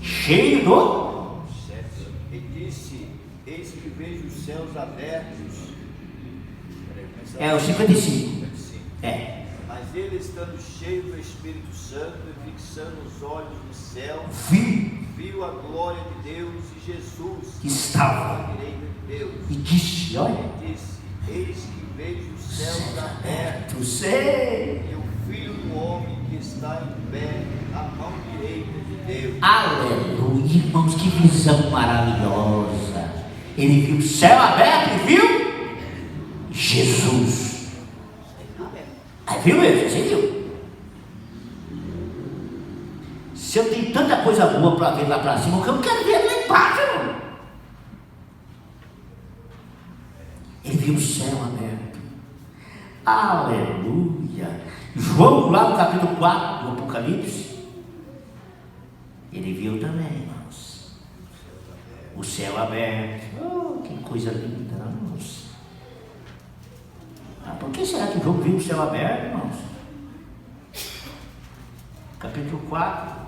Cheio do 7. E disse: Eis que vejo os céus abertos. o 55. Mas ele, estando cheio do Espírito Santo e fixando os olhos no céu, viu a glória de Deus e Jesus que estava à direita de Deus. e disse, olha, E disse: Eis que vejo os céus abertos tu sei, e o Filho do Homem que está em pé à mão direita de Deus. aleluia, irmãos, que visão maravilhosa. Ele viu o céu aberto e viu Jesus. Viu ele? Você viu? Se eu tenho tanta coisa boa para ver lá para cima, o que eu quero ver lá embaixo, irmão. Ele viu o céu aberto. Aleluia. João, lá no capítulo 4 do Apocalipse, ele viu também, irmãos, o céu aberto. Oh, que coisa linda, irmãos. Por que será que João viu o céu aberto, irmãos? Capítulo 4.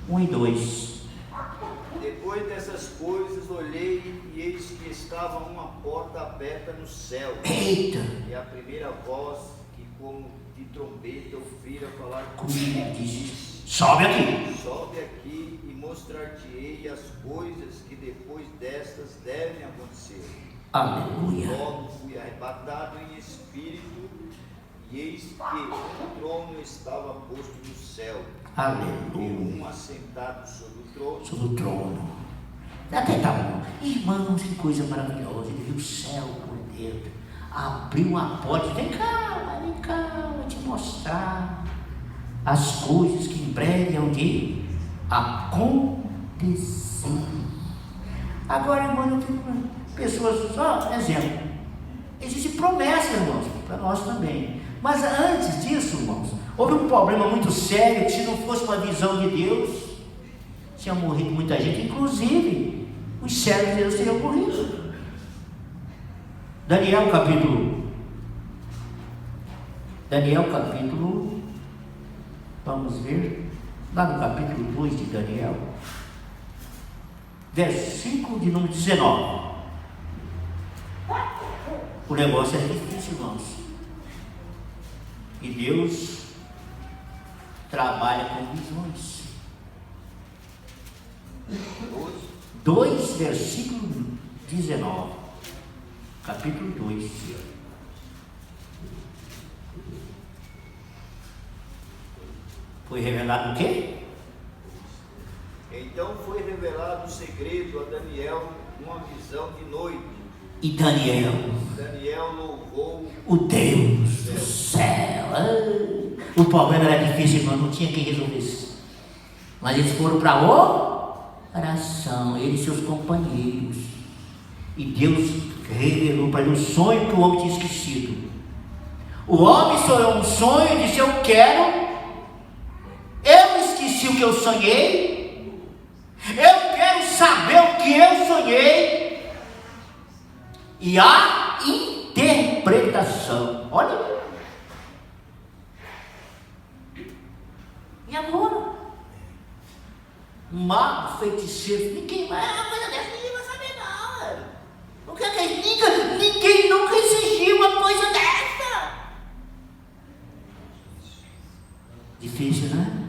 1 e 2. Depois dessas coisas olhei e eis que estava uma porta aberta no céu. Eita! E a primeira voz que como de trombeta ouvira falar Comigo disse: sobe aqui. Sobe aqui e mostrar-te-ei as coisas que depois destas devem acontecer. Aleluia. Logo fui arrebatado em espírito, e eis que o trono estava posto no céu. E Aleluia. um assentado sobre o trono. Sobre o trono. Até tá bom. Irmãos, que coisa maravilhosa. Ele viu o céu por dentro. Abriu a porta. Vem cá, vou te mostrar as coisas que em breve hão de acontecer. Agora, irmão, eu tenho pessoas, só exemplo. Existe promessa, irmãos, para nós também. Mas antes disso, irmãos, houve um problema muito sério, que se não fosse uma visão de Deus, tinha morrido muita gente, inclusive os servos de Deus teriam morrido. Daniel capítulo, vamos ver, lá no capítulo 2 de Daniel, versículo de número 19. O negócio é difícil, irmãos. E Deus trabalha com visões. 2, versículo 19. Capítulo 2. Foi revelado o quê? Então foi revelado o segredo a Daniel numa visão de noite. E Daniel louvou o Deus do céu. O problema era difícil, irmão, não tinha quem resolvesse. Mas eles foram para oração, ele e seus companheiros. E Deus revelou para ele um sonho que o homem tinha esquecido. O homem sonhou um sonho e disse: eu esqueci o que eu sonhei. Eu quero saber o que eu sonhei. E a interpretação. Olha. E agora? Mago, feiticeiro, ninguém mais. Uma coisa dessa ninguém vai saber, não. Não quer que ninguém nunca exigiu uma coisa dessa. Difícil, né?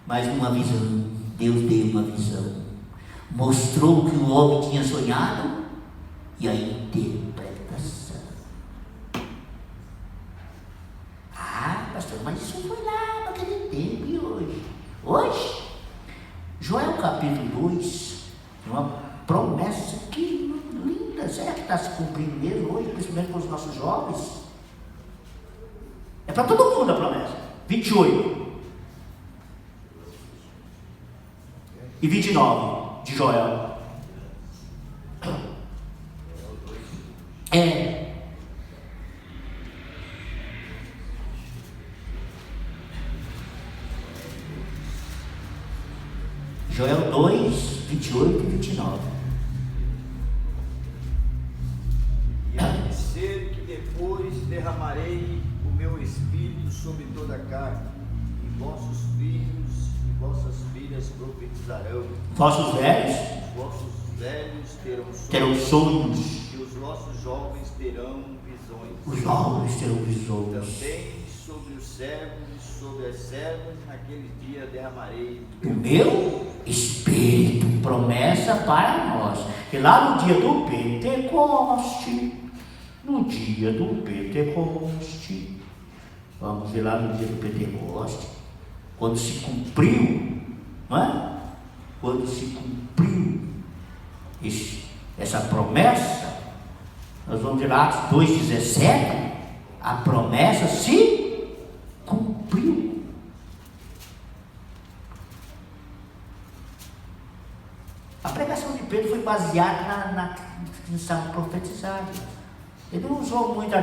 Mas uma visão. Deus deu uma visão. Mostrou o que o homem tinha sonhado. E a interpretação. Pastor, mas isso foi lá naquele tempo e hoje. Hoje, Joel capítulo 2, uma promessa que linda. Será que está se cumprindo mesmo hoje, principalmente com os nossos jovens? É para todo mundo a promessa. 28 e 29 de Joel. Joel 2, 28 e 29. E acontecer que depois derramarei o meu espírito sobre toda a carne, e vossos filhos e vossas filhas profetizarão. Vossos velhos Vossos velhos terão sonhos. e os vossos jovens terão visões. Os jovens terão visões. Também sobre os servos e sobre as servas, naquele dia derramarei O meu Espírito, promessa para nós. E lá no dia do Pentecoste, vamos ver lá no dia do Pentecoste, quando se cumpriu, não é? Quando se cumpriu essa promessa, nós vamos ver lá Atos 2,17, a promessa se cumpriu. A pregação de Pedro foi baseada na canção profetizada. Ele não usou muito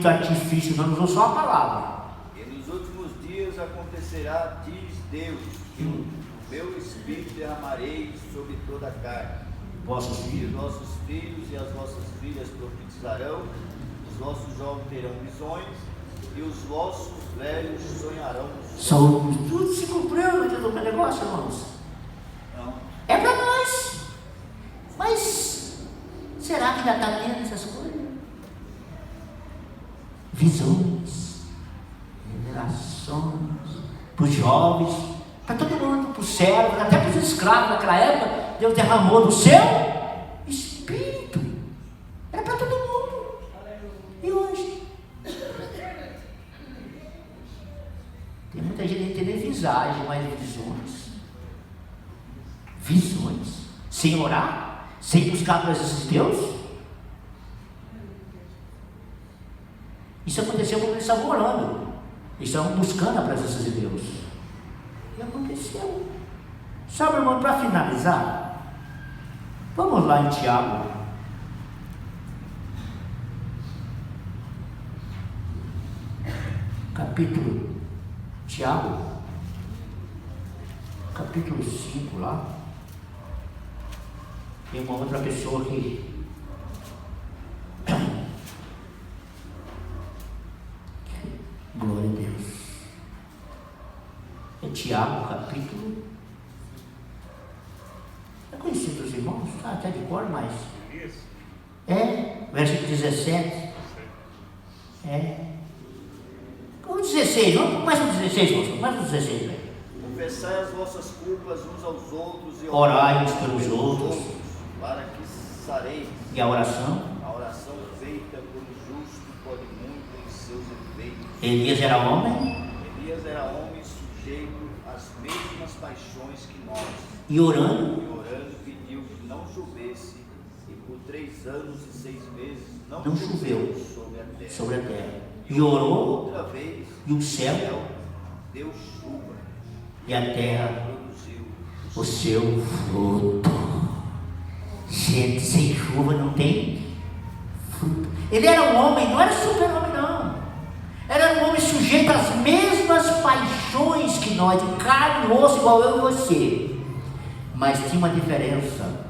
artifício, não usou só a palavra. E nos últimos dias acontecerá, diz Deus, que o meu Espírito derramarei sobre toda a carne. Vossos E filhos. os vossos filhos e as vossas filhas profetizarão, os vossos jovens terão visões, e os vossos velhos sonharão. Tudo se cumpriu no meu negócio, irmãos. Não. É para nós. Mas será que ainda está tendo essas coisas? Visões, revelações, para os jovens, para todo mundo, para os servos, até para os escravos naquela época. Deus derramou do seu Espírito. Era para todo mundo. E hoje? Tem muita gente que não tem nem visagem, mas visões. Visões. Sem orar, sem buscar a presença de Deus. Isso aconteceu quando eles estavam orando. Eles estavam buscando a presença de Deus. E aconteceu. Sabe, irmão, para finalizar, vamos lá em Tiago. Tiago, capítulo 5 lá. Tem uma outra pessoa que glória a Deus. É Tiago, capítulo. É conhecido dos irmãos? Até de cor, mas. Versículo 17. O 16, vamos mais um 16, irmãos. Mais um 16, velho. Confessai as vossas culpas uns aos outros e Orai uns pelos outros, para que sareis. e a oração. A oração feita por um justo pode muito em seus efeitos. Elias era homem, Elias era homem sujeito às mesmas paixões que nós. e orando, Pediu que não chovesse, e por 3 anos e 6 meses não choveu sobre a terra. sobre a terra. E orou, Outra vez, e o céu deu chuva, e a terra produziu o seu fruto. Gente, sem chuva não tem fruto. Ele era um homem, não era super-homem não. Era um homem sujeito às mesmas paixões que nós, de carne e osso, igual eu e você. Mas tinha uma diferença.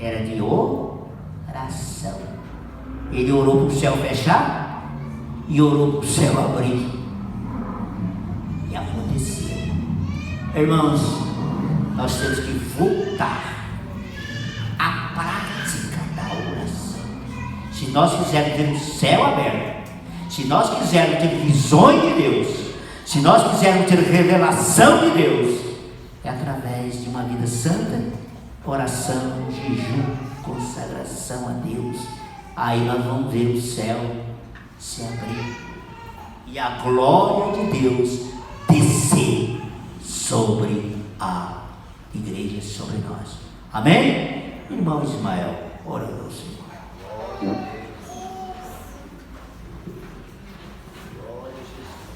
Era de oração. Ele orou para o céu fechar e orou para o céu abrir. E aconteceu. Irmãos, nós temos que voltar à prática da oração. Se nós quisermos ter o céu aberto, se nós quisermos ter visões de Deus, se nós quisermos ter revelação de Deus, é através de uma vida santa, oração, jejum, consagração a Deus. Aí nós vamos ver o céu se abrir e a glória de Deus descer sobre a igreja, sobre nós. Amém? Irmão Ismael, ora ao Senhor.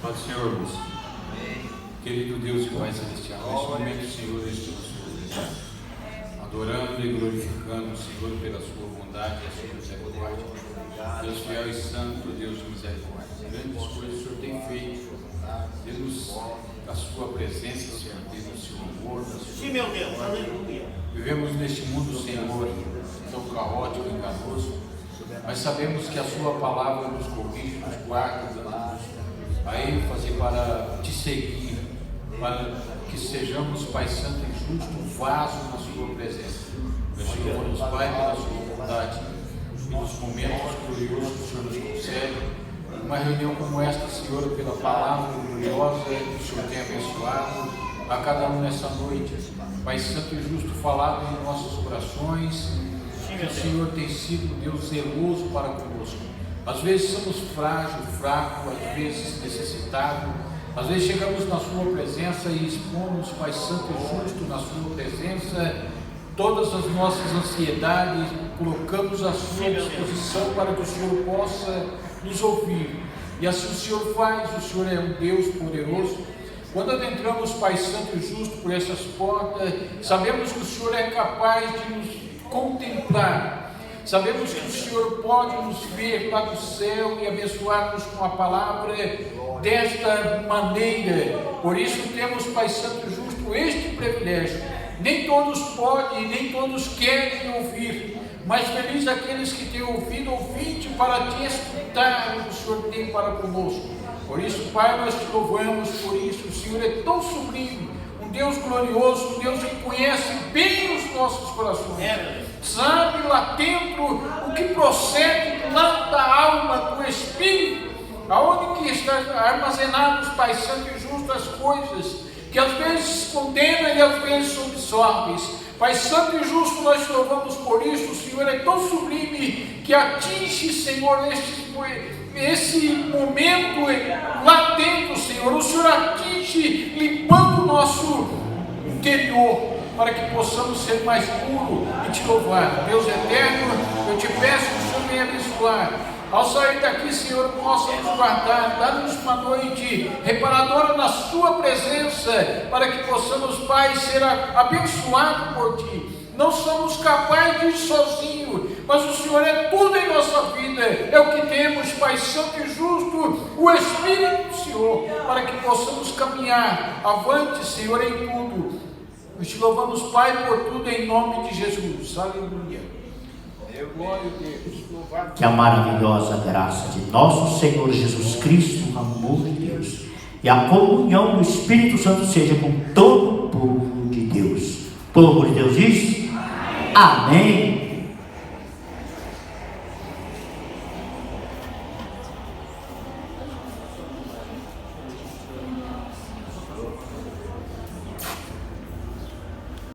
Paz do Senhor, irmãos. Querido Deus e Pai Celestial, neste momento, Senhor, estou na sua presença, adorando e glorificando o Senhor pela sua bondade e a sua misericórdia. Deus fiel e santo, Deus de misericórdia. Grandes coisas o Senhor tem feito. Deus, a sua presença, Senhor, Deus, o seu amor, a sua... Sim, meu Deus, aleluia. Vivemos neste mundo, Senhor, tão caótico e enganoso, mas sabemos que a sua palavra nos corrige, nos guarda, a ênfase para te seguir, para que sejamos, Pai Santo e Justo, um vaso na sua presença. Nós te louvamos, Pai, pela sua bondade. nos momentos gloriosos que o Senhor nos concede. Uma reunião como esta, Senhor, pela palavra gloriosa que o Senhor tem abençoado a cada um nessa noite. Pai Santo e Justo, falado em nossos corações, que o Senhor tem sido Deus zeloso para conosco. Às vezes somos frágeis, fracos, às vezes necessitados. Às vezes chegamos na Sua presença e expomos, Pai Santo e Justo, na Sua presença, todas as nossas ansiedades, colocamos à Sua disposição para que o Senhor possa nos ouvir. E assim o Senhor faz, o Senhor é um Deus poderoso. Quando adentramos, Pai Santo e Justo, por essas portas, sabemos que o Senhor é capaz de nos contemplar. Sabemos que o Senhor pode nos ver lá do céu e abençoar-nos com a palavra desta maneira. Por isso temos, Pai Santo e Justo, este privilégio. Nem todos podem, nem todos querem ouvir, mas feliz aqueles que têm ouvido, ouvinte para te escutar o que o Senhor tem para conosco. Por isso, Pai, nós te louvamos por isso. O Senhor é tão sublime, um Deus glorioso, um Deus que conhece bem os nossos corações. Sabe lá dentro o que procede lá da alma, do Espírito, aonde que está armazenados, Pai Santo e Justo, as coisas que às vezes condena e às vezes absorves. Pai Santo e Justo, nós te louvamos por isso. O Senhor é tão sublime que atinge, Senhor, esse momento lá dentro, Senhor. O Senhor atinge, limpando o nosso interior, para que possamos ser mais puros e te louvar. Deus eterno, eu te peço que o Senhor venha abençoar. Ao sair daqui, Senhor, possa nos guardar, dar-nos uma noite reparadora na Sua presença, para que possamos, Pai, ser abençoados por Ti. Não somos capazes de ir sozinhos, mas o Senhor é tudo em nossa vida. É o que temos, Pai Santo e Justo, o Espírito do Senhor, para que possamos caminhar avante, Senhor, em tudo. Nós te louvamos, Pai, por tudo, em nome de Jesus. Aleluia. Glória a Deus. Que a maravilhosa graça de nosso Senhor Jesus Cristo, o amor de Deus e a comunhão do Espírito Santo seja com todo o povo de Deus. O povo de Deus diz: amém.